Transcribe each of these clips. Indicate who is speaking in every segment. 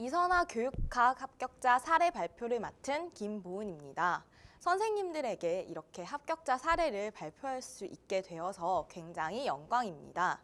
Speaker 1: 이선화 교육학 합격자 사례 발표를 맡은 김보은입니다. 선생님들에게 이렇게 합격자 사례를 발표할 수 있게 되어서 굉장히 영광입니다.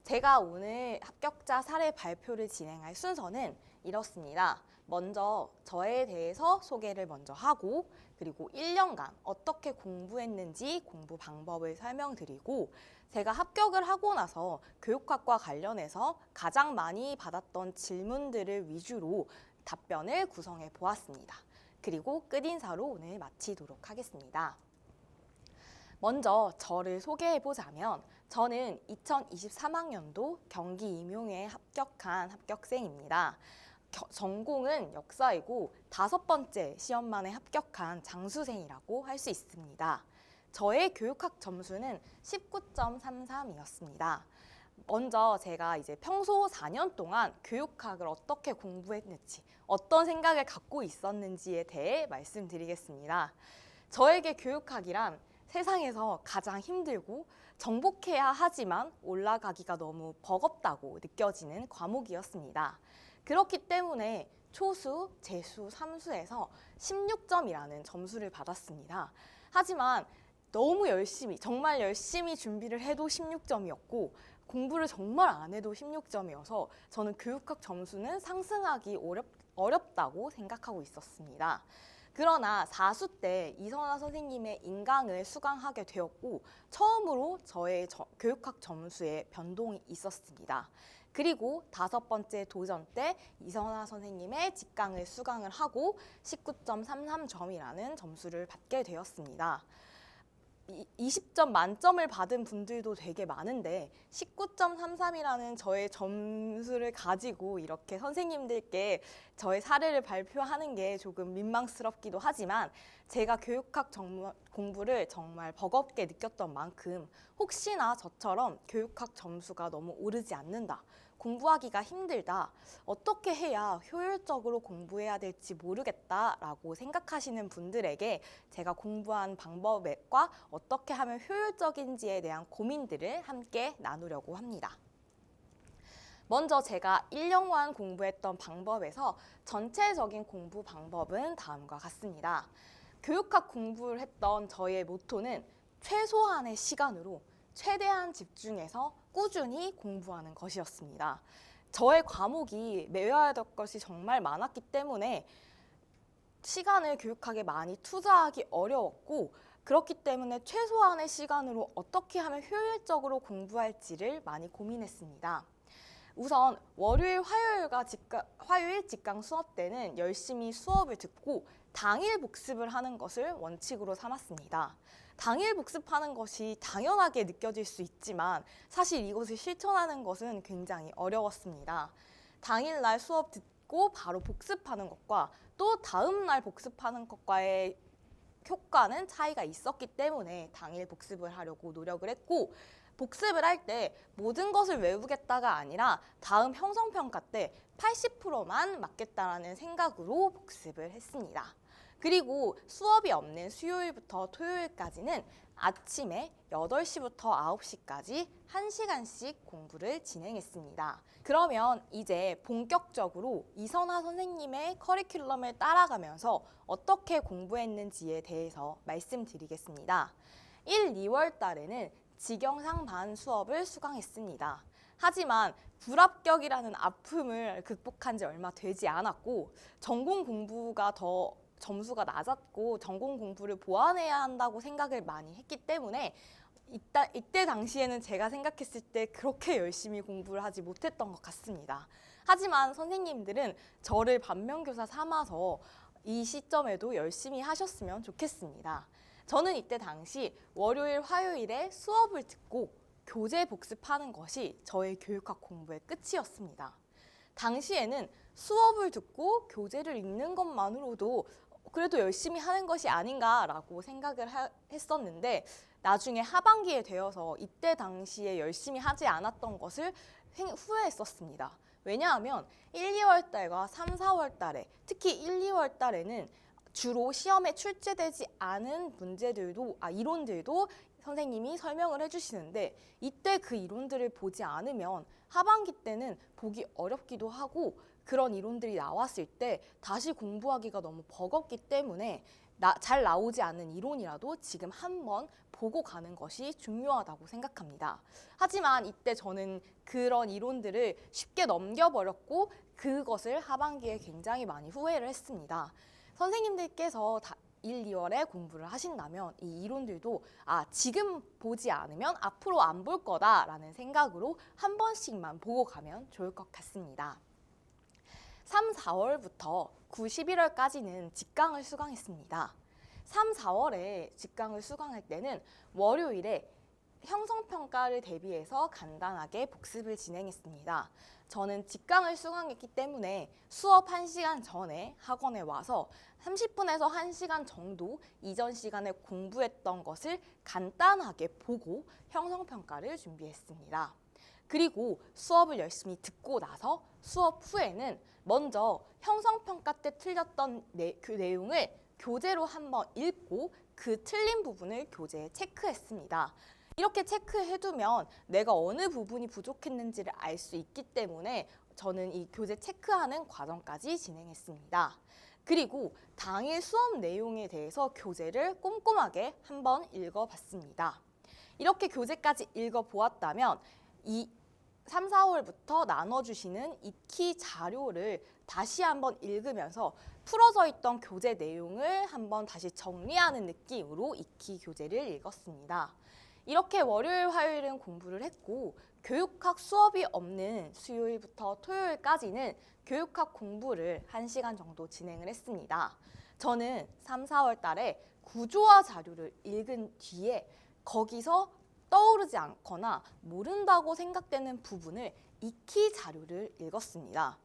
Speaker 1: 제가 오늘 합격자 사례 발표를 진행할 순서는 이렇습니다. 먼저 저에 대해서 소개를 먼저 하고, 그리고 1년간 어떻게 공부했는지 공부 방법을 설명드리고, 제가 합격을 하고 나서 교육학과 관련해서 가장 많이 받았던 질문들을 위주로 답변을 구성해 보았습니다. 그리고 끝인사로 오늘 마치도록 하겠습니다. 먼저 저를 소개해보자면 저는 2023학년도 경기 임용에 합격한 합격생입니다. 전공은 역사이고 5번째 시험 만에 합격한 장수생이라고 할 수 있습니다. 저의 교육학 점수는 19.33이었습니다. 먼저 제가 이제 평소 4년 동안 교육학을 어떻게 공부했는지, 어떤 생각을 갖고 있었는지에 대해 말씀드리겠습니다. 저에게 교육학이란 세상에서 가장 힘들고 정복해야 하지만 올라가기가 너무 버겁다고 느껴지는 과목이었습니다. 그렇기 때문에 초수, 재수, 삼수에서 16점이라는 점수를 받았습니다. 하지만 너무 열심히, 정말 열심히 준비를 해도 16점이었고 공부를 정말 안 해도 16점이어서 저는 교육학 점수는 상승하기 어렵다고 생각하고 있었습니다. 그러나 4수 때 이선화 선생님의 인강을 수강하게 되었고 처음으로 저의 교육학 점수에 변동이 있었습니다. 그리고 5번째 도전 때 이선화 선생님의 직강을 수강을 하고 19.33점이라는 점수를 받게 되었습니다. 20점 만점을 받은 분들도 되게 많은데 19.33이라는 저의 점수를 가지고 이렇게 선생님들께 저의 사례를 발표하는 게 조금 민망스럽기도 하지만 제가 교육학 공부를 정말 버겁게 느꼈던 만큼 혹시나 저처럼 교육학 점수가 너무 오르지 않는다, 공부하기가 힘들다, 어떻게 해야 효율적으로 공부해야 될지 모르겠다라고 생각하시는 분들에게 제가 공부한 방법과 어떻게 하면 효율적인지에 대한 고민들을 함께 나누려고 합니다. 먼저 제가 1년간 공부했던 방법에서 전체적인 공부 방법은 다음과 같습니다. 교육학 공부를 했던 저의 모토는 최소한의 시간으로 최대한 집중해서 꾸준히 공부하는 것이었습니다. 저의 과목이 외워야 될 것이 정말 많았기 때문에 시간을 교육학에 많이 투자하기 어려웠고 그렇기 때문에 최소한의 시간으로 어떻게 하면 효율적으로 공부할지를 많이 고민했습니다. 우선 월요일, 화요일 직강 수업 때는 열심히 수업을 듣고 당일 복습을 하는 것을 원칙으로 삼았습니다. 당일 복습하는 것이 당연하게 느껴질 수 있지만 사실 이것을 실천하는 것은 굉장히 어려웠습니다. 당일날 수업 듣고 바로 복습하는 것과 또 다음날 복습하는 것과의 효과는 차이가 있었기 때문에 당일 복습을 하려고 노력을 했고 복습을 할 때 모든 것을 외우겠다가 아니라 다음 형성평가 때 80%만 맞겠다라는 생각으로 복습을 했습니다. 그리고 수업이 없는 수요일부터 토요일까지는 아침에 8시부터 9시까지 1시간씩 공부를 진행했습니다. 그러면 이제 본격적으로 이선화 선생님의 커리큘럼을 따라가면서 어떻게 공부했는지에 대해서 말씀드리겠습니다. 1, 2월 달에는 지경상 반 수업을 수강했습니다. 하지만 불합격이라는 아픔을 극복한 지 얼마 되지 않았고 전공 공부가 더 점수가 낮았고 전공 공부를 보완해야 한다고 생각을 많이 했기 때문에 이때 당시에는 제가 생각했을 때 그렇게 열심히 공부를 하지 못했던 것 같습니다. 하지만 선생님들은 저를 반면교사 삼아서 이 시점에도 열심히 하셨으면 좋겠습니다. 저는 이때 당시 월요일, 화요일에 수업을 듣고 교재 복습하는 것이 저의 교육학 공부의 끝이었습니다. 당시에는 수업을 듣고 교재를 읽는 것만으로도 그래도 열심히 하는 것이 아닌가라고 생각을 했었는데 나중에 하반기에 되어서 이때 당시에 열심히 하지 않았던 것을 후회했었습니다. 왜냐하면 1, 2월 달과 3, 4월 달에 특히 1, 2월 달에는 주로 시험에 출제되지 않은 이론들도 선생님이 설명을 해주시는데 이때 그 이론들을 보지 않으면 하반기 때는 보기 어렵기도 하고 그런 이론들이 나왔을 때 다시 공부하기가 너무 버겁기 때문에 잘 나오지 않는 이론이라도 지금 한번 보고 가는 것이 중요하다고 생각합니다. 하지만 이때 저는 그런 이론들을 쉽게 넘겨버렸고 그것을 하반기에 굉장히 많이 후회를 했습니다. 선생님들께서 1, 2월에 공부를 하신다면 이 이론들도 지금 보지 않으면 앞으로 안 볼 거다라는 생각으로 한 번씩만 보고 가면 좋을 것 같습니다. 3, 4월부터 9, 11월까지는 직강을 수강했습니다. 3, 4월에 직강을 수강할 때는 월요일에 형성평가를 대비해서 간단하게 복습을 진행했습니다. 저는 직강을 수강했기 때문에 수업 1시간 전에 학원에 와서 30분에서 1시간 정도 이전 시간에 공부했던 것을 간단하게 보고 형성평가를 준비했습니다. 그리고 수업을 열심히 듣고 나서 수업 후에는 먼저 형성평가 때 틀렸던 그 내용을 교재로 한번 읽고 그 틀린 부분을 교재에 체크했습니다. 이렇게 체크해두면 내가 어느 부분이 부족했는지를 알 수 있기 때문에 저는 이 교재 체크하는 과정까지 진행했습니다. 그리고 당일 수업 내용에 대해서 교재를 꼼꼼하게 한번 읽어봤습니다. 이렇게 교재까지 읽어보았다면 이 3, 4월부터 나눠주시는 익히 자료를 다시 한번 읽으면서 풀어져 있던 교재 내용을 한번 다시 정리하는 느낌으로 익히 교재를 읽었습니다. 이렇게 월요일, 화요일은 공부를 했고 교육학 수업이 없는 수요일부터 토요일까지는 교육학 공부를 1시간 정도 진행을 했습니다. 저는 3, 4월 달에 구조화 자료를 읽은 뒤에 거기서 떠오르지 않거나 모른다고 생각되는 부분을 익히 자료를 읽었습니다.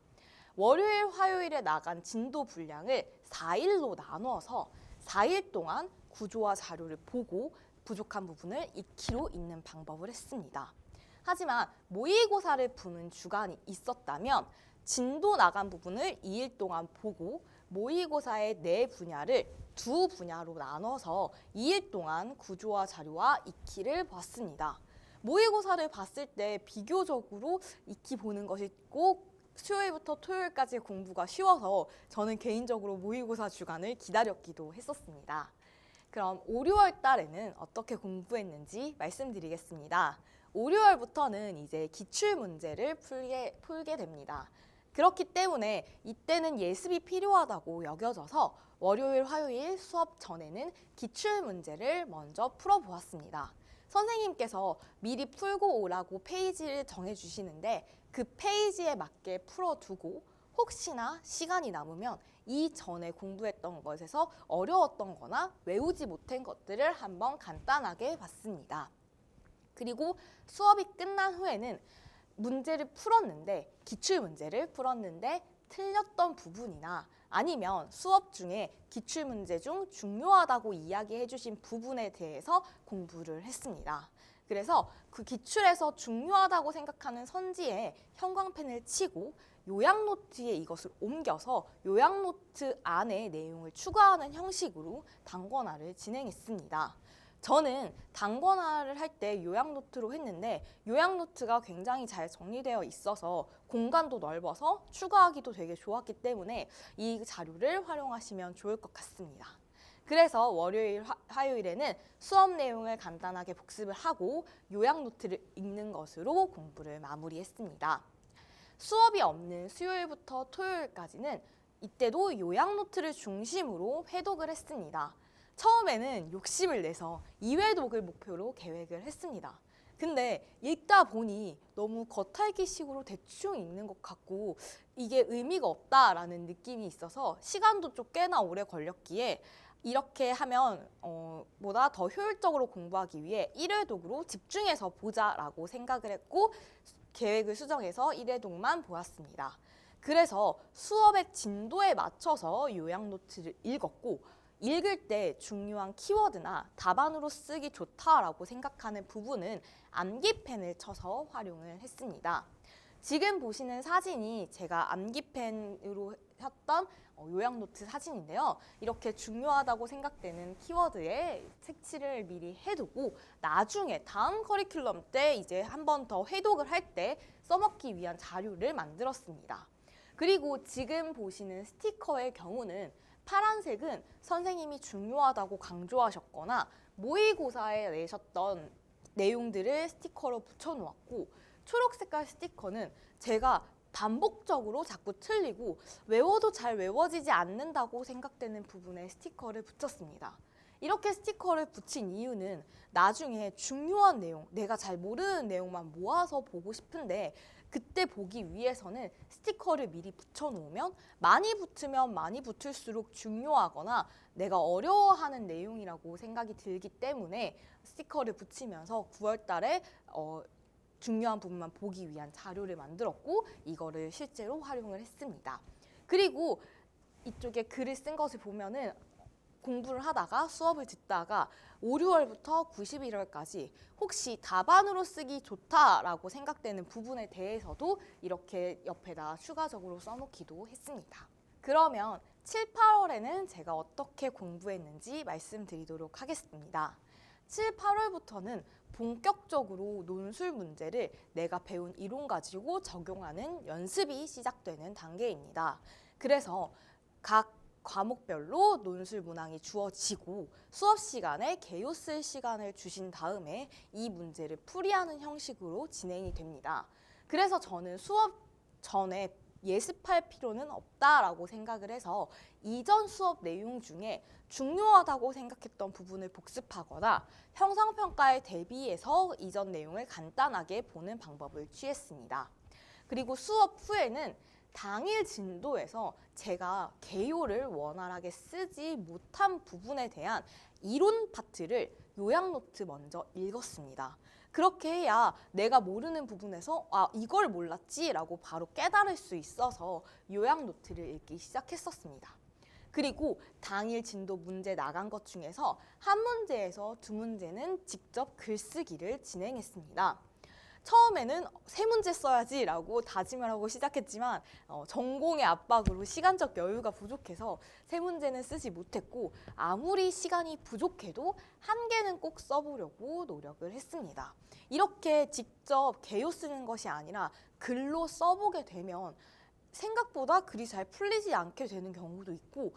Speaker 1: 월요일, 화요일에 나간 진도 분량을 4일로 나누어서 4일 동안 구조화 자료를 보고 부족한 부분을 익히로 읽는 방법을 했습니다. 하지만 모의고사를 보는 주간이 있었다면 진도 나간 부분을 2일 동안 보고 모의고사의 네 분야를 두 분야로 나눠서 2일 동안 구조화 자료와 익히를 봤습니다. 모의고사를 봤을 때 비교적으로 익히 보는 것이 꼭 수요일부터 토요일까지 공부가 쉬워서 저는 개인적으로 모의고사 주간을 기다렸기도 했었습니다. 그럼 5, 6월 달에는 어떻게 공부했는지 말씀드리겠습니다. 5, 6월부터는 이제 기출문제를 풀게 됩니다. 그렇기 때문에 이때는 예습이 필요하다고 여겨져서 월요일, 화요일 수업 전에는 기출문제를 먼저 풀어보았습니다. 선생님께서 미리 풀고 오라고 페이지를 정해주시는데 그 페이지에 맞게 풀어두고 혹시나 시간이 남으면 이전에 공부했던 것에서 어려웠던 거나 외우지 못한 것들을 한번 간단하게 봤습니다. 그리고 수업이 끝난 후에는 문제를 풀었는데 기출문제를 풀었는데 틀렸던 부분이나 아니면 수업 중에 기출문제 중 중요하다고 이야기해 주신 부분에 대해서 공부를 했습니다. 그래서 그 기출에서 중요하다고 생각하는 선지에 형광펜을 치고 요약노트에 이것을 옮겨서 요약노트 안에 내용을 추가하는 형식으로 단권화를 진행했습니다. 저는 단권화를 할 때 요약노트로 했는데 요약노트가 굉장히 잘 정리되어 있어서 공간도 넓어서 추가하기도 되게 좋았기 때문에 이 자료를 활용하시면 좋을 것 같습니다. 그래서 월요일, 화요일에는 수업 내용을 간단하게 복습을 하고 요약노트를 읽는 것으로 공부를 마무리했습니다. 수업이 없는 수요일부터 토요일까지는 이때도 요약노트를 중심으로 회독을 했습니다. 처음에는 욕심을 내서 2회독을 목표로 계획을 했습니다. 근데 읽다 보니 너무 겉핥기식으로 대충 읽는 것 같고 이게 의미가 없다라는 느낌이 있어서 시간도 좀 꽤나 오래 걸렸기에 이렇게 하면 보다 더 효율적으로 공부하기 위해 1회독으로 집중해서 보자라고 생각을 했고 계획을 수정해서 1회독만 보았습니다. 그래서 수업의 진도에 맞춰서 요약노트를 읽었고 읽을 때 중요한 키워드나 답안으로 쓰기 좋다라고 생각하는 부분은 암기펜을 쳐서 활용을 했습니다. 지금 보시는 사진이 제가 암기펜으로 했던 요약노트 사진인데요. 이렇게 중요하다고 생각되는 키워드에 색칠을 미리 해두고 나중에 다음 커리큘럼 때 이제 한 번 더 회독을 할 때 써먹기 위한 자료를 만들었습니다. 그리고 지금 보시는 스티커의 경우는 파란색은 선생님이 중요하다고 강조하셨거나 모의고사에 내셨던 내용들을 스티커로 붙여놓았고, 초록 색깔 스티커는 제가 반복적으로 자꾸 틀리고 외워도 잘 외워지지 않는다고 생각되는 부분에 스티커를 붙였습니다. 이렇게 스티커를 붙인 이유는 나중에 중요한 내용, 내가 잘 모르는 내용만 모아서 보고 싶은데 그때 보기 위해서는 스티커를 미리 붙여놓으면 많이 붙으면 많이 붙을수록 중요하거나 내가 어려워하는 내용이라고 생각이 들기 때문에 스티커를 붙이면서 9월 달에 중요한 부분만 보기 위한 자료를 만들었고 이거를 실제로 활용을 했습니다. 그리고 이쪽에 글을 쓴 것을 보면은 공부를 하다가 수업을 듣다가 5, 6월부터 9, 11월까지 혹시 답안으로 쓰기 좋다라고 생각되는 부분에 대해서도 이렇게 옆에다 추가적으로 써놓기도 했습니다. 그러면 7, 8월에는 제가 어떻게 공부했는지 말씀드리도록 하겠습니다. 7, 8월부터는 본격적으로 논술 문제를 내가 배운 이론 가지고 적용하는 연습이 시작되는 단계입니다. 그래서 각 과목별로 논술 문항이 주어지고 수업 시간에 개요 쓸 시간을 주신 다음에 이 문제를 풀이하는 형식으로 진행이 됩니다. 그래서 저는 수업 전에 예습할 필요는 없다라고 생각을 해서 이전 수업 내용 중에 중요하다고 생각했던 부분을 복습하거나 형상평가에 대비해서 이전 내용을 간단하게 보는 방법을 취했습니다. 그리고 수업 후에는 당일 진도에서 제가 개요를 원활하게 쓰지 못한 부분에 대한 이론 파트를 요약 노트 먼저 읽었습니다. 그렇게 해야 내가 모르는 부분에서 이걸 몰랐지 라고 바로 깨달을 수 있어서 요약 노트를 읽기 시작했었습니다. 그리고 당일 진도 문제 나간 것 중에서 한 문제에서 두 문제는 직접 글쓰기를 진행했습니다. 처음에는 세 문제 써야지 라고 다짐을 하고 시작했지만 전공의 압박으로 시간적 여유가 부족해서 세 문제는 쓰지 못했고 아무리 시간이 부족해도 한 개는 꼭 써보려고 노력을 했습니다. 이렇게 직접 개요 쓰는 것이 아니라 글로 써보게 되면 생각보다 글이 잘 풀리지 않게 되는 경우도 있고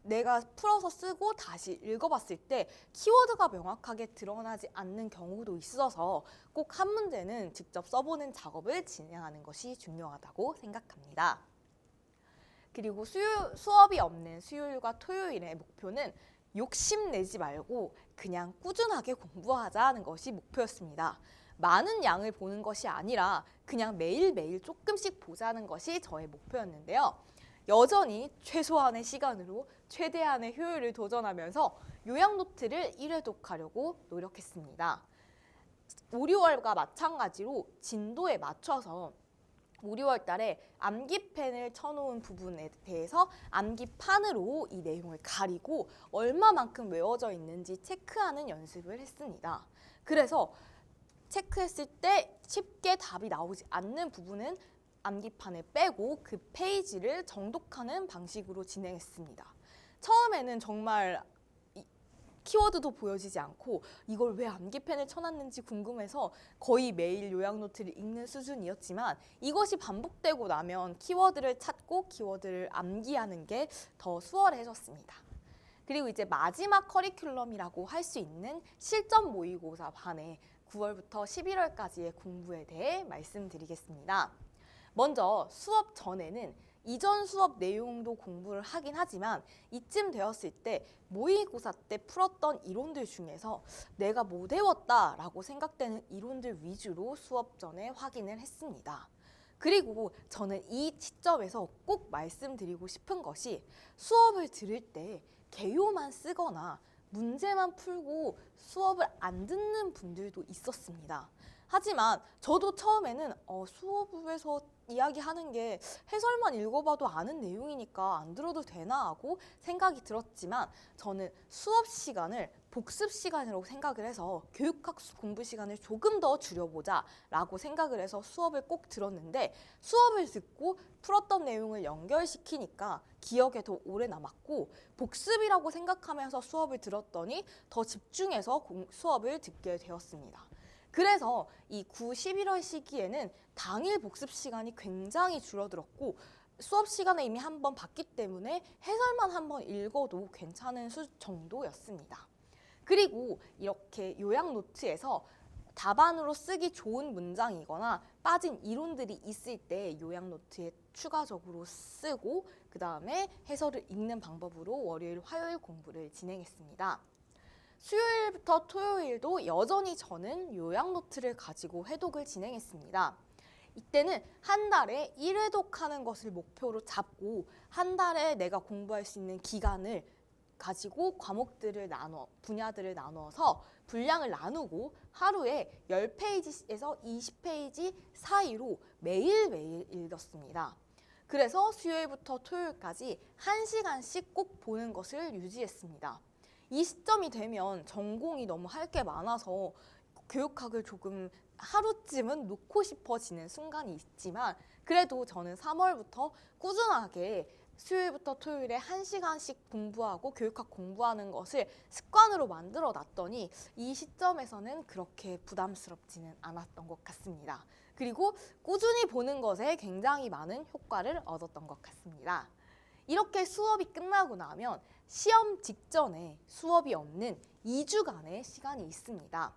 Speaker 1: 내가 풀어서 쓰고 다시 읽어봤을 때 키워드가 명확하게 드러나지 않는 경우도 있어서 꼭 한 문제는 직접 써보는 작업을 진행하는 것이 중요하다고 생각합니다. 그리고 수업이 없는 수요일과 토요일의 목표는 욕심내지 말고 그냥 꾸준하게 공부하자는 것이 목표였습니다. 많은 양을 보는 것이 아니라 그냥 매일매일 조금씩 보자는 것이 저의 목표였는데요. 여전히 최소한의 시간으로 최대한의 효율을 도전하면서 요약 노트를 1회독하려고 노력했습니다. 5, 6월과 마찬가지로 진도에 맞춰서 5, 6월 달에 암기펜을 쳐놓은 부분에 대해서 암기판으로 이 내용을 가리고 얼마만큼 외워져 있는지 체크하는 연습을 했습니다. 그래서 체크했을 때 쉽게 답이 나오지 않는 부분은 암기판에 빼고 그 페이지를 정독하는 방식으로 진행했습니다. 처음에는 정말 키워드도 보여지지 않고 이걸 왜 암기펜을 쳐놨는지 궁금해서 거의 매일 요약 노트를 읽는 수준이었지만 이것이 반복되고 나면 키워드를 찾고 키워드를 암기하는 게 더 수월해졌습니다. 그리고 이제 마지막 커리큘럼이라고 할 수 있는 실전 모의고사 반에 9월부터 11월까지의 공부에 대해 말씀드리겠습니다. 먼저 수업 전에는 이전 수업 내용도 공부를 하긴 하지만 이쯤 되었을 때 모의고사 때 풀었던 이론들 중에서 내가 못 외웠다라고 생각되는 이론들 위주로 수업 전에 확인을 했습니다. 그리고 저는 이 시점에서 꼭 말씀드리고 싶은 것이 수업을 들을 때 개요만 쓰거나 문제만 풀고 수업을 안 듣는 분들도 있었습니다. 하지만 저도 처음에는 수업에서 이야기하는 게 해설만 읽어봐도 아는 내용이니까 안 들어도 되나 하고 생각이 들었지만 저는 수업 시간을 복습 시간으로 생각을 해서 교육학 공부 시간을 조금 더 줄여보자 라고 생각을 해서 수업을 꼭 들었는데 수업을 듣고 풀었던 내용을 연결시키니까 기억에 더 오래 남았고 복습이라고 생각하면서 수업을 들었더니 더 집중해서 수업을 듣게 되었습니다. 그래서 이 9, 11월 시기에는 당일 복습 시간이 굉장히 줄어들었고 수업 시간에 이미 한번 봤기 때문에 해설만 한번 읽어도 괜찮은 정도였습니다. 그리고 이렇게 요약 노트에서 답안으로 쓰기 좋은 문장이거나 빠진 이론들이 있을 때 요약 노트에 추가적으로 쓰고 그 다음에 해설을 읽는 방법으로 월요일, 화요일 공부를 진행했습니다. 수요일부터 토요일도 여전히 저는 요약 노트를 가지고 회독을 진행했습니다. 이때는 한 달에 1회독하는 것을 목표로 잡고 한 달에 내가 공부할 수 있는 기간을 가지고 과목들을 분야들을 나누어서 분량을 나누고 하루에 10페이지에서 20페이지 사이로 매일매일 읽었습니다. 그래서 수요일부터 토요일까지 1시간씩 꼭 보는 것을 유지했습니다. 이 시점이 되면 전공이 너무 할 게 많아서 교육학을 조금 하루쯤은 놓고 싶어지는 순간이 있지만 그래도 저는 3월부터 꾸준하게 수요일부터 토요일에 1시간씩 공부하고 교육학 공부하는 것을 습관으로 만들어 놨더니 이 시점에서는 그렇게 부담스럽지는 않았던 것 같습니다. 그리고 꾸준히 보는 것에 굉장히 많은 효과를 얻었던 것 같습니다. 이렇게 수업이 끝나고 나면 시험 직전에 수업이 없는 2주간의 시간이 있습니다.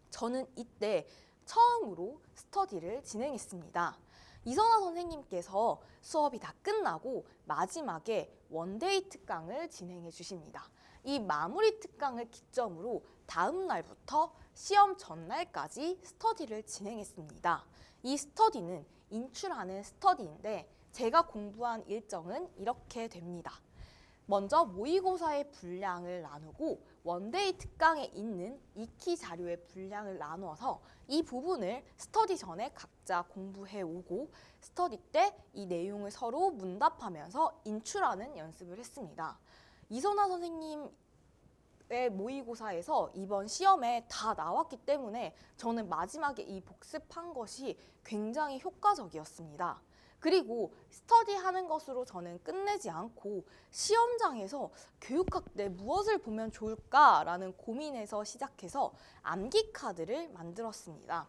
Speaker 1: 저는 이때 처음으로 스터디를 진행했습니다. 이선아 선생님께서 수업이 다 끝나고 마지막에 원데이 특강을 진행해 주십니다. 이 마무리 특강을 기점으로 다음 날부터 시험 전날까지 스터디를 진행했습니다. 이 스터디는 인출하는 스터디인데 제가 공부한 일정은 이렇게 됩니다. 먼저 모의고사의 분량을 나누고 원데이 특강에 있는 익히 자료의 분량을 나누어서 이 부분을 스터디 전에 각자 공부해 오고 스터디 때 이 내용을 서로 문답하면서 인출하는 연습을 했습니다. 이선아 선생님의 모의고사에서 이번 시험에 다 나왔기 때문에 저는 마지막에 이 복습한 것이 굉장히 효과적이었습니다. 그리고 스터디하는 것으로 저는 끝내지 않고 시험장에서 교육학 때 무엇을 보면 좋을까라는 고민에서 시작해서 암기 카드를 만들었습니다.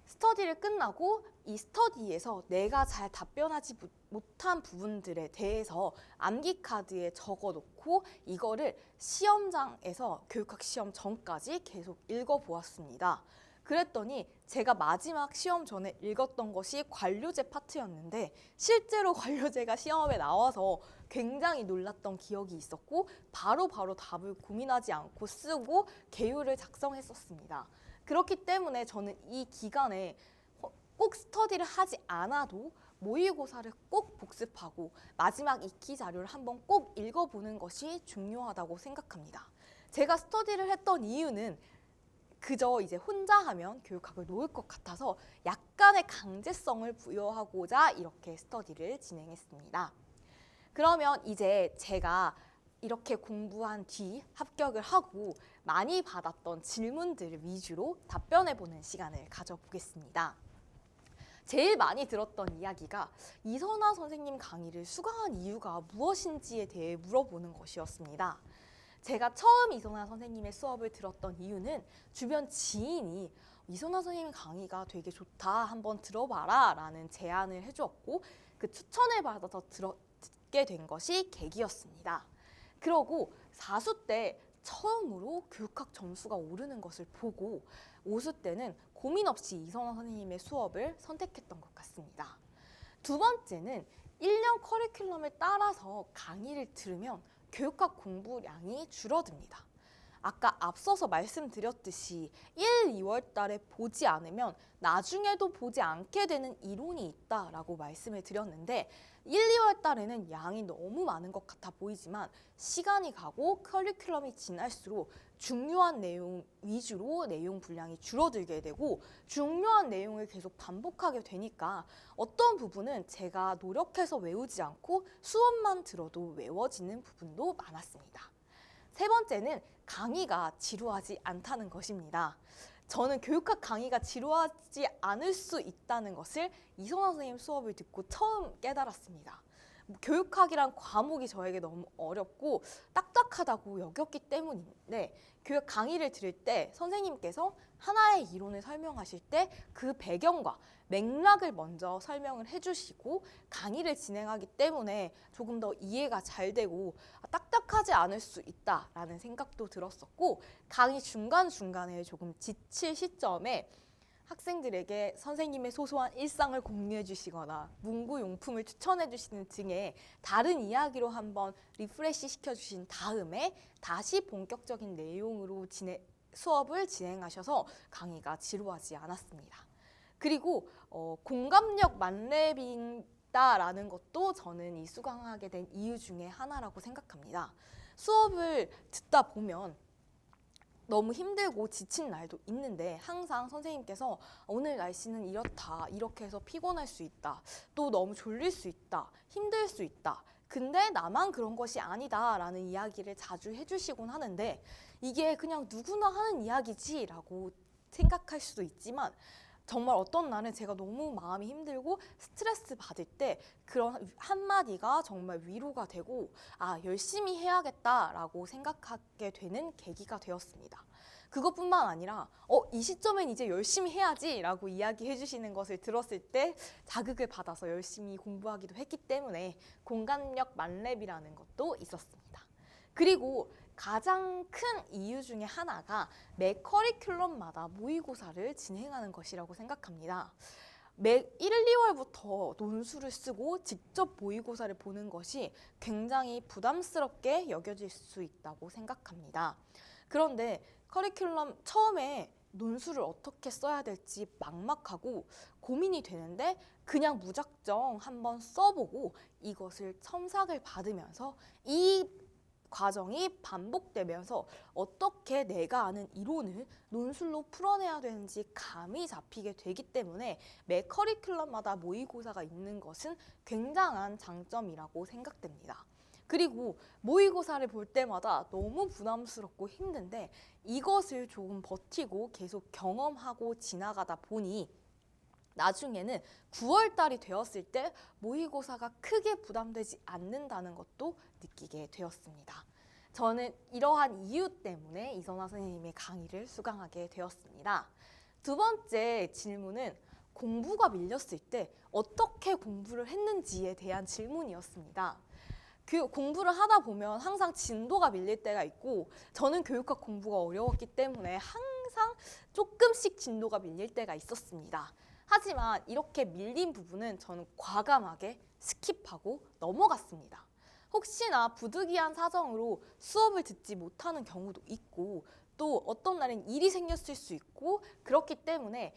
Speaker 1: 스터디를 끝나고 이 스터디에서 내가 잘 답변하지 못한 부분들에 대해서 암기 카드에 적어놓고 이거를 시험장에서 교육학 시험 전까지 계속 읽어보았습니다. 그랬더니 제가 마지막 시험 전에 읽었던 것이 관료제 파트였는데 실제로 관료제가 시험에 나와서 굉장히 놀랐던 기억이 있었고 바로바로 답을 고민하지 않고 쓰고 개요를 작성했었습니다. 그렇기 때문에 저는 이 기간에 꼭 스터디를 하지 않아도 모의고사를 꼭 복습하고 마지막 익히 자료를 한번 꼭 읽어보는 것이 중요하다고 생각합니다. 제가 스터디를 했던 이유는 그저 이제 혼자 하면 교육학을 놓을 것 같아서 약간의 강제성을 부여하고자 이렇게 스터디를 진행했습니다. 그러면 이제 제가 이렇게 공부한 뒤 합격을 하고 많이 받았던 질문들을 위주로 답변해보는 시간을 가져보겠습니다. 제일 많이 들었던 이야기가 이선아 선생님 강의를 수강한 이유가 무엇인지에 대해 물어보는 것이었습니다. 제가 처음 이선아 선생님의 수업을 들었던 이유는 주변 지인이 이선아 선생님 강의가 되게 좋다, 한번 들어봐라 라는 제안을 해주었고 그 추천을 받아서 듣게 된 것이 계기였습니다. 그러고 4수 때 처음으로 교육학 점수가 오르는 것을 보고 5수 때는 고민 없이 이선아 선생님의 수업을 선택했던 것 같습니다. 두 번째는 1년 커리큘럼을 따라서 강의를 들으면 교육학 공부량이 줄어듭니다. 아까 앞서서 말씀드렸듯이 1, 2월 달에 보지 않으면 나중에도 보지 않게 되는 이론이 있다라고 말씀을 드렸는데 1, 2월 달에는 양이 너무 많은 것 같아 보이지만 시간이 가고 커리큘럼이 지날수록 중요한 내용 위주로 내용 분량이 줄어들게 되고 중요한 내용을 계속 반복하게 되니까 어떤 부분은 제가 노력해서 외우지 않고 수업만 들어도 외워지는 부분도 많았습니다. 세 번째는 강의가 지루하지 않다는 것입니다. 저는 교육학 강의가 지루하지 않을 수 있다는 것을 이선아 선생님 수업을 듣고 처음 깨달았습니다. 교육학이란 과목이 저에게 너무 어렵고 딱딱하다고 여겼기 때문인데 교육 강의를 들을 때 선생님께서 하나의 이론을 설명하실 때 그 배경과 맥락을 먼저 설명을 해주시고 강의를 진행하기 때문에 조금 더 이해가 잘 되고 딱딱하지 않을 수 있다라는 생각도 들었었고 강의 중간중간에 조금 지칠 시점에 학생들에게 선생님의 소소한 일상을 공유해 주시거나 문구용품을 추천해 주시는 등의 다른 이야기로 한번 리프레시 시켜주신 다음에 다시 본격적인 내용으로 수업을 진행하셔서 강의가 지루하지 않았습니다. 그리고 공감력 만렙이다라는 것도 저는 이 수강하게 된 이유 중에 하나라고 생각합니다. 수업을 듣다 보면 너무 힘들고 지친 날도 있는데 항상 선생님께서 오늘 날씨는 이렇다, 이렇게 해서 피곤할 수 있다, 또 너무 졸릴 수 있다, 힘들 수 있다, 근데 나만 그런 것이 아니다 라는 이야기를 자주 해주시곤 하는데 이게 그냥 누구나 하는 이야기지 라고 생각할 수도 있지만 정말 어떤 날은 제가 너무 마음이 힘들고 스트레스 받을 때 그런 한마디가 정말 위로가 되고 열심히 해야겠다라고 생각하게 되는 계기가 되었습니다. 그것뿐만 아니라 이 시점엔 이제 열심히 해야지 라고 이야기해 주시는 것을 들었을 때 자극을 받아서 열심히 공부하기도 했기 때문에 공감력 만렙이라는 것도 있었습니다. 그리고 가장 큰 이유 중에 하나가 매 커리큘럼마다 모의고사를 진행하는 것이라고 생각합니다. 매 1, 2월부터 논술을 쓰고 직접 모의고사를 보는 것이 굉장히 부담스럽게 여겨질 수 있다고 생각합니다. 그런데 커리큘럼 처음에 논술을 어떻게 써야 될지 막막하고 고민이 되는데 그냥 무작정 한번 써보고 이것을 첨삭을 받으면서 이 과정이 반복되면서 어떻게 내가 아는 이론을 논술로 풀어내야 되는지 감이 잡히게 되기 때문에 매 커리큘럼마다 모의고사가 있는 것은 굉장한 장점이라고 생각됩니다. 그리고 모의고사를 볼 때마다 너무 부담스럽고 힘든데 이것을 조금 버티고 계속 경험하고 지나가다 보니 나중에는 9월달이 되었을 때 모의고사가 크게 부담되지 않는다는 것도 느끼게 되었습니다. 저는 이러한 이유 때문에 이선화 선생님의 강의를 수강하게 되었습니다. 두 번째 질문은 공부가 밀렸을 때 어떻게 공부를 했는지에 대한 질문이었습니다. 공부를 하다 보면 항상 진도가 밀릴 때가 있고 저는 교육학 공부가 어려웠기 때문에 항상 조금씩 진도가 밀릴 때가 있었습니다. 하지만 이렇게 밀린 부분은 저는 과감하게 스킵하고 넘어갔습니다. 혹시나 부득이한 사정으로 수업을 듣지 못하는 경우도 있고 또 어떤 날은 일이 생겼을 수 있고 그렇기 때문에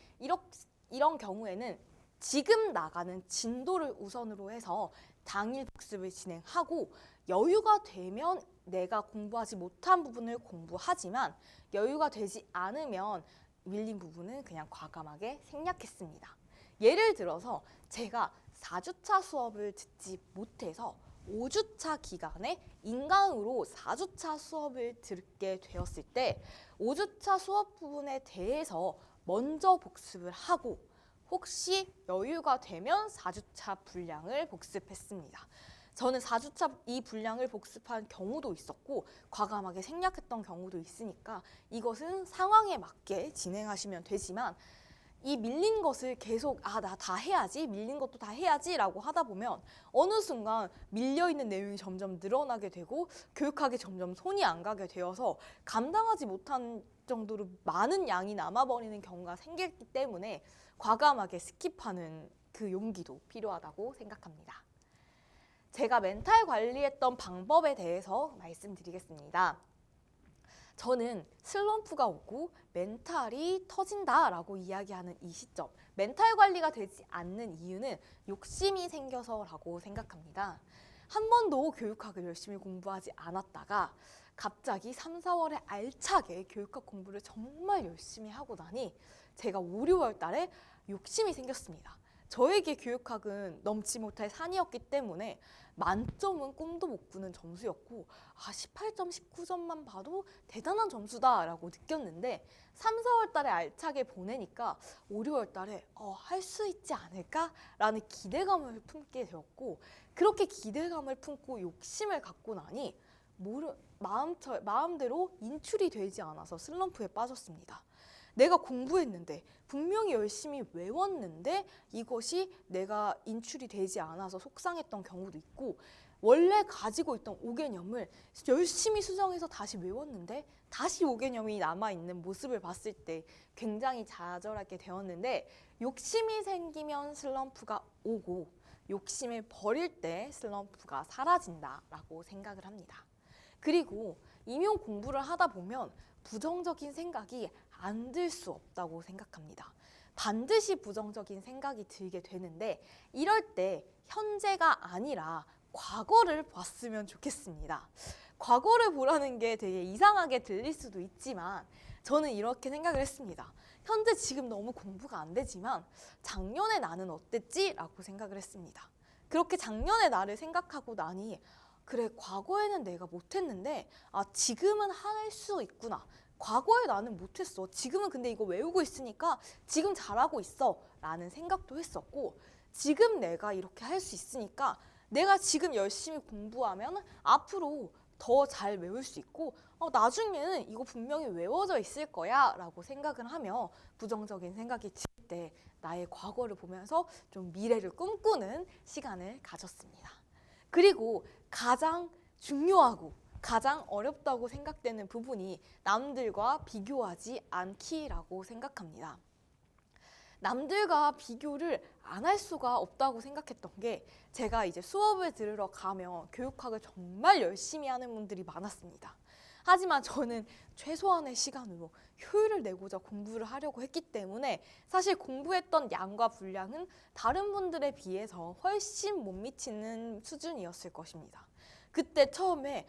Speaker 1: 이런 경우에는 지금 나가는 진도를 우선으로 해서 당일 복습을 진행하고 여유가 되면 내가 공부하지 못한 부분을 공부하지만 여유가 되지 않으면 밀린 부분은 그냥 과감하게 생략했습니다. 예를 들어서 제가 4주차 수업을 듣지 못해서 5주차 기간에 인강으로 4주차 수업을 듣게 되었을 때 5주차 수업 부분에 대해서 먼저 복습을 하고 혹시 여유가 되면 4주차 분량을 복습했습니다. 저는 4주차 이 분량을 복습한 경우도 있었고 과감하게 생략했던 경우도 있으니까 이것은 상황에 맞게 진행하시면 되지만 이 밀린 것을 계속 나 다 해야지, 밀린 것도 다 해야지 라고 하다 보면 어느 순간 밀려있는 내용이 점점 늘어나게 되고 교육학에 점점 손이 안 가게 되어서 감당하지 못한 정도로 많은 양이 남아버리는 경우가 생기기 때문에 과감하게 스킵하는 그 용기도 필요하다고 생각합니다. 제가 멘탈 관리했던 방법에 대해서 말씀드리겠습니다. 저는 슬럼프가 오고 멘탈이 터진다라고 이야기하는 이 시점, 멘탈 관리가 되지 않는 이유는 욕심이 생겨서라고 생각합니다. 한 번도 교육학을 열심히 공부하지 않았다가 갑자기 3, 4월에 알차게 교육학 공부를 정말 열심히 하고 나니 제가 5, 6월 달에 욕심이 생겼습니다. 저에게 교육학은 넘지 못할 산이었기 때문에 만점은 꿈도 못 꾸는 점수였고 18점, 19점만 봐도 대단한 점수다라고 느꼈는데 3, 4월 달에 알차게 보내니까 5, 6월 달에 할 수 있지 않을까라는 기대감을 품게 되었고 그렇게 기대감을 품고 욕심을 갖고 나니 마음대로 인출이 되지 않아서 슬럼프에 빠졌습니다. 내가 공부했는데 분명히 열심히 외웠는데 이것이 내가 인출이 되지 않아서 속상했던 경우도 있고 원래 가지고 있던 5개념을 열심히 수정해서 다시 외웠는데 다시 5개념이 남아있는 모습을 봤을 때 굉장히 좌절하게 되었는데 욕심이 생기면 슬럼프가 오고 욕심을 버릴 때 슬럼프가 사라진다라고 생각을 합니다. 그리고 임용 공부를 하다 보면 부정적인 생각이 안 들 수 없다고 생각합니다. 반드시 부정적인 생각이 들게 되는데 이럴 때 현재가 아니라 과거를 봤으면 좋겠습니다. 과거를 보라는 게 되게 이상하게 들릴 수도 있지만 저는 이렇게 생각을 했습니다. 현재 지금 너무 공부가 안 되지만 작년에 나는 어땠지? 라고 생각을 했습니다. 그렇게 작년의 나를 생각하고 나니 그래, 과거에는 내가 못했는데 지금은 할 수 있구나. 과거에 나는 못했어. 지금은 근데 이거 외우고 있으니까 지금 잘하고 있어 라는 생각도 했었고 지금 내가 이렇게 할 수 있으니까 내가 지금 열심히 공부하면 앞으로 더 잘 외울 수 있고 나중에는 이거 분명히 외워져 있을 거야 라고 생각을 하며 부정적인 생각이 들 때 나의 과거를 보면서 좀 미래를 꿈꾸는 시간을 가졌습니다. 그리고 가장 중요하고 가장 어렵다고 생각되는 부분이 남들과 비교하지 않기라고 생각합니다. 남들과 비교를 안 할 수가 없다고 생각했던 게 제가 이제 수업을 들으러 가면 교육학을 정말 열심히 하는 분들이 많았습니다. 하지만 저는 최소한의 시간으로 효율을 내고자 공부를 하려고 했기 때문에 사실 공부했던 양과 분량은 다른 분들에 비해서 훨씬 못 미치는 수준이었을 것입니다. 그때 처음에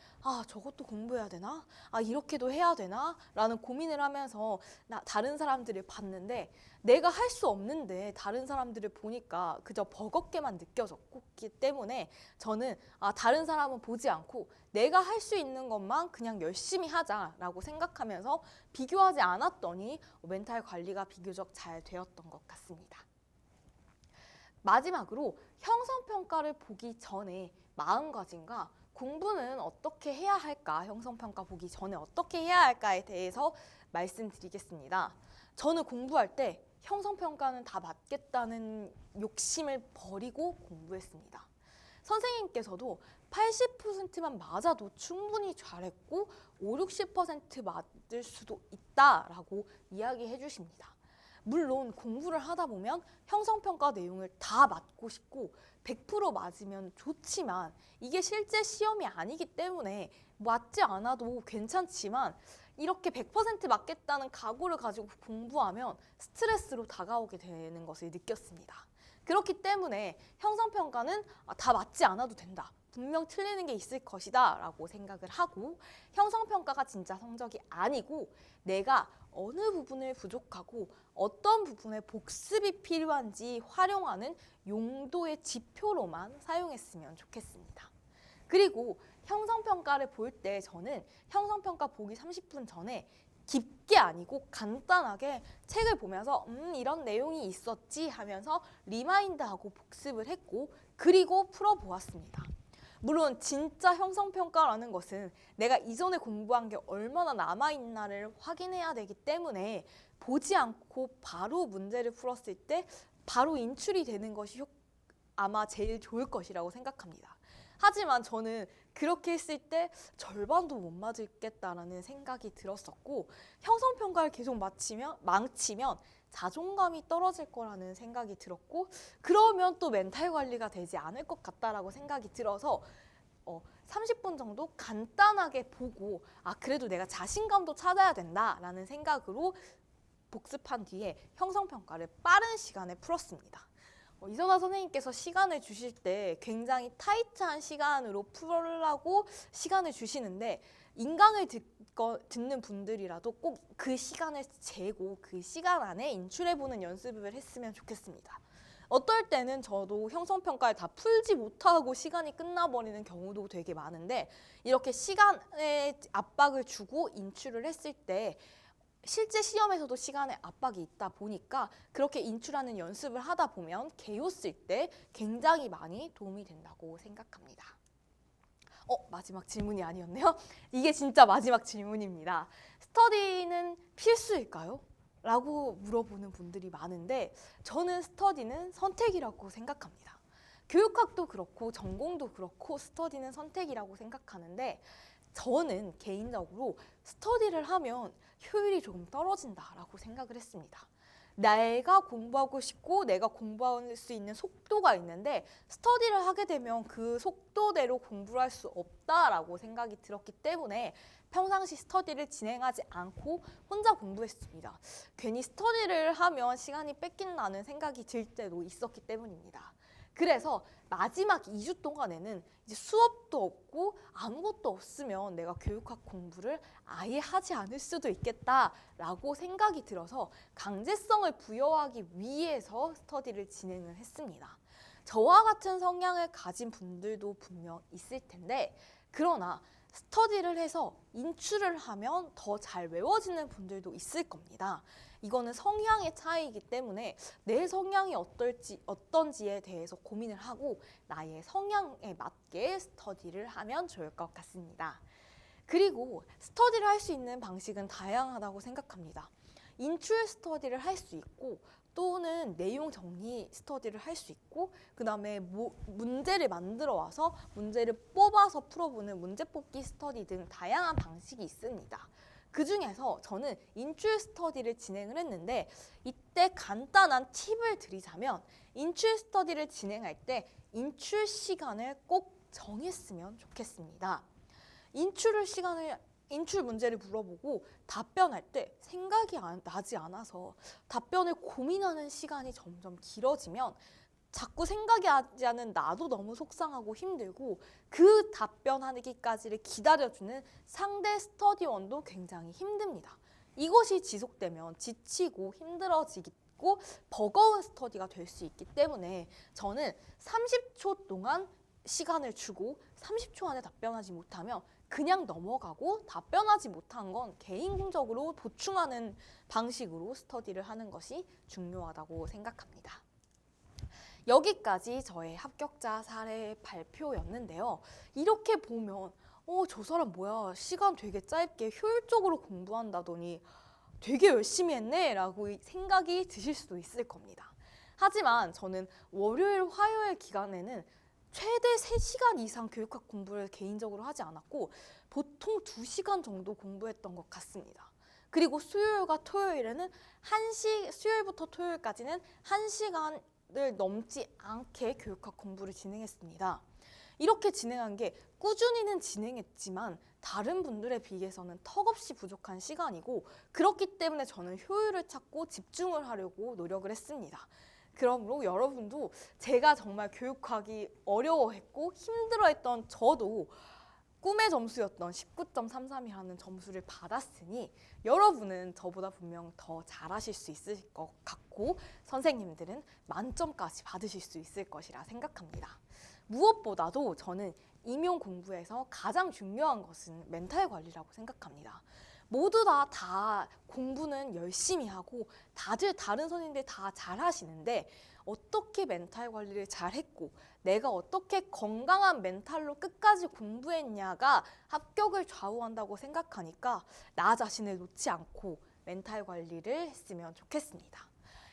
Speaker 1: 저것도 공부해야 되나? 이렇게도 해야 되나? 라는 고민을 하면서 다른 사람들을 봤는데 내가 할 수 없는데 다른 사람들을 보니까 그저 버겁게만 느껴졌기 때문에 저는 다른 사람은 보지 않고 내가 할 수 있는 것만 그냥 열심히 하자라고 생각하면서 비교하지 않았더니 멘탈 관리가 비교적 잘 되었던 것 같습니다. 마지막으로 형성평가를 보기 전에 마음가짐과 공부는 어떻게 해야 할까, 형성평가 보기 전에 어떻게 해야 할까에 대해서 말씀드리겠습니다. 저는 공부할 때 형성평가는 다 맞겠다는 욕심을 버리고 공부했습니다. 선생님께서도 80%만 맞아도 충분히 잘했고 5, 60% 맞을 수도 있다라고 이야기해 주십니다. 물론 공부를 하다 보면 형성평가 내용을 다 맞고 싶고 100% 맞으면 좋지만 이게 실제 시험이 아니기 때문에 맞지 않아도 괜찮지만 이렇게 100% 맞겠다는 각오를 가지고 공부하면 스트레스로 다가오게 되는 것을 느꼈습니다. 그렇기 때문에 형성평가는 다 맞지 않아도 된다. 분명 틀리는 게 있을 것이다 라고 생각을 하고 형성평가가 진짜 성적이 아니고 내가 어느 부분을 부족하고 어떤 부분에 복습이 필요한지 활용하는 용도의 지표로만 사용했으면 좋겠습니다. 그리고 형성평가를 볼 때 저는 형성평가 보기 30분 전에 깊게 아니고 간단하게 책을 보면서 이런 내용이 있었지 하면서 리마인드하고 복습을 했고 그리고 풀어보았습니다. 물론 진짜 형성평가라는 것은 내가 이전에 공부한 게 얼마나 남아있나를 확인해야 되기 때문에 보지 않고 바로 문제를 풀었을 때 바로 인출이 되는 것이 아마 제일 좋을 것이라고 생각합니다. 하지만 저는 그렇게 했을 때 절반도 못 맞겠다라는 생각이 들었었고 형성평가를 계속 망치면 자존감이 떨어질 거라는 생각이 들었고 그러면 또 멘탈 관리가 되지 않을 것 같다라고 생각이 들어서 30분 정도 간단하게 보고 그래도 내가 자신감도 찾아야 된다라는 생각으로 복습한 뒤에 형성평가를 빠른 시간에 풀었습니다. 이선아 선생님께서 시간을 주실 때 굉장히 타이트한 시간으로 풀으려고 시간을 주시는데 인강을 듣는 분들이라도 꼭 그 시간을 재고 그 시간 안에 인출해보는 연습을 했으면 좋겠습니다. 어떨 때는 저도 형성평가를 다 풀지 못하고 시간이 끝나버리는 경우도 되게 많은데 이렇게 시간에 압박을 주고 인출을 했을 때 실제 시험에서도 시간에 압박이 있다 보니까 그렇게 인출하는 연습을 하다 보면 개요 쓸 때 굉장히 많이 도움이 된다고 생각합니다. 마지막 질문이 아니었네요. 이게 진짜 마지막 질문입니다. 스터디는 필수일까요? 라고 물어보는 분들이 많은데 저는 스터디는 선택이라고 생각합니다. 교육학도 그렇고 전공도 그렇고 스터디는 선택이라고 생각하는데 저는 개인적으로 스터디를 하면 효율이 조금 떨어진다라고 생각을 했습니다. 내가 공부하고 싶고 내가 공부할 수 있는 속도가 있는데 스터디를 하게 되면 그 속도대로 공부를 할 수 없다라고 생각이 들었기 때문에 평상시 스터디를 진행하지 않고 혼자 공부했습니다. 괜히 스터디를 하면 시간이 뺏긴다는 생각이 들 때도 있었기 때문입니다. 그래서 마지막 2주 동안에는 이제 수업도 없고 아무것도 없으면 내가 교육학 공부를 아예 하지 않을 수도 있겠다라고 생각이 들어서 강제성을 부여하기 위해서 스터디를 진행을 했습니다. 저와 같은 성향을 가진 분들도 분명 있을 텐데 그러나 스터디를 해서 인출을 하면 더 잘 외워지는 분들도 있을 겁니다. 이거는 성향의 차이이기 때문에 내 성향이 어떤지에 대해서 고민을 하고 나의 성향에 맞게 스터디를 하면 좋을 것 같습니다. 그리고 스터디를 할 수 있는 방식은 다양하다고 생각합니다. 인출 스터디를 할 수 있고 또는 내용 정리 스터디를 할 수 있고 그 다음에 문제를 만들어 와서 문제를 뽑아서 풀어보는 문제 뽑기 스터디 등 다양한 방식이 있습니다. 그 중에서 저는 인출 스터디를 진행을 했는데 이때 간단한 팁을 드리자면 인출 스터디를 진행할 때 인출 시간을 꼭 정했으면 좋겠습니다. 인출 문제를 물어보고 답변할 때 생각이 나지 않아서 답변을 고민하는 시간이 점점 길어지면 자꾸 생각이 나지 않은 나도 너무 속상하고 힘들고 그 답변하기까지를 기다려주는 상대 스터디원도 굉장히 힘듭니다. 이것이 지속되면 지치고 힘들어지고 버거운 스터디가 될 수 있기 때문에 저는 30초 동안 시간을 주고 30초 안에 답변하지 못하면 그냥 넘어가고 답변하지 못한 건 개인적으로 보충하는 방식으로 스터디를 하는 것이 중요하다고 생각합니다. 여기까지 저의 합격자 사례 발표였는데요. 이렇게 보면 저 사람 뭐야 시간 되게 짧게 효율적으로 공부한다더니 되게 열심히 했네 라고 생각이 드실 수도 있을 겁니다. 하지만 저는 월요일, 화요일 기간에는 최대 3시간 이상 교육학 공부를 개인적으로 하지 않았고 보통 2시간 정도 공부했던 것 같습니다. 그리고 수요일과 토요일에는 수요일부터 토요일까지는 1시간을 넘지 않게 교육학 공부를 진행했습니다. 이렇게 진행한 게 꾸준히는 진행했지만 다른 분들에 비해서는 턱없이 부족한 시간이고 그렇기 때문에 저는 효율을 찾고 집중을 하려고 노력을 했습니다. 그러므로 여러분도 제가 정말 교육하기 어려워했고 힘들어했던 저도 꿈의 점수였던 19.33이라는 점수를 받았으니 여러분은 저보다 분명 더 잘하실 수 있을 것 같고 선생님들은 만점까지 받으실 수 있을 것이라 생각합니다. 무엇보다도 저는 임용 공부에서 가장 중요한 것은 멘탈 관리라고 생각합니다. 모두 다 공부는 열심히 하고 다들 다른 선생님들 다 잘하시는데 어떻게 멘탈 관리를 잘했고 내가 어떻게 건강한 멘탈로 끝까지 공부했냐가 합격을 좌우한다고 생각하니까 나 자신을 놓지 않고 멘탈 관리를 했으면 좋겠습니다.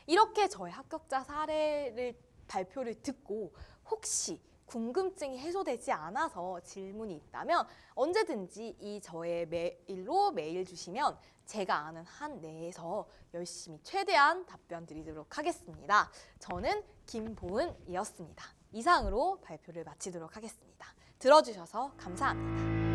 Speaker 1: 이렇게 저의 합격자 사례를 발표를 듣고 혹시 궁금증이 해소되지 않아서 질문이 있다면 언제든지 이 저의 메일로 메일 주시면 제가 아는 한 내에서 열심히 최대한 답변 드리도록 하겠습니다. 저는 김보은이었습니다. 이상으로 발표를 마치도록 하겠습니다. 들어주셔서 감사합니다.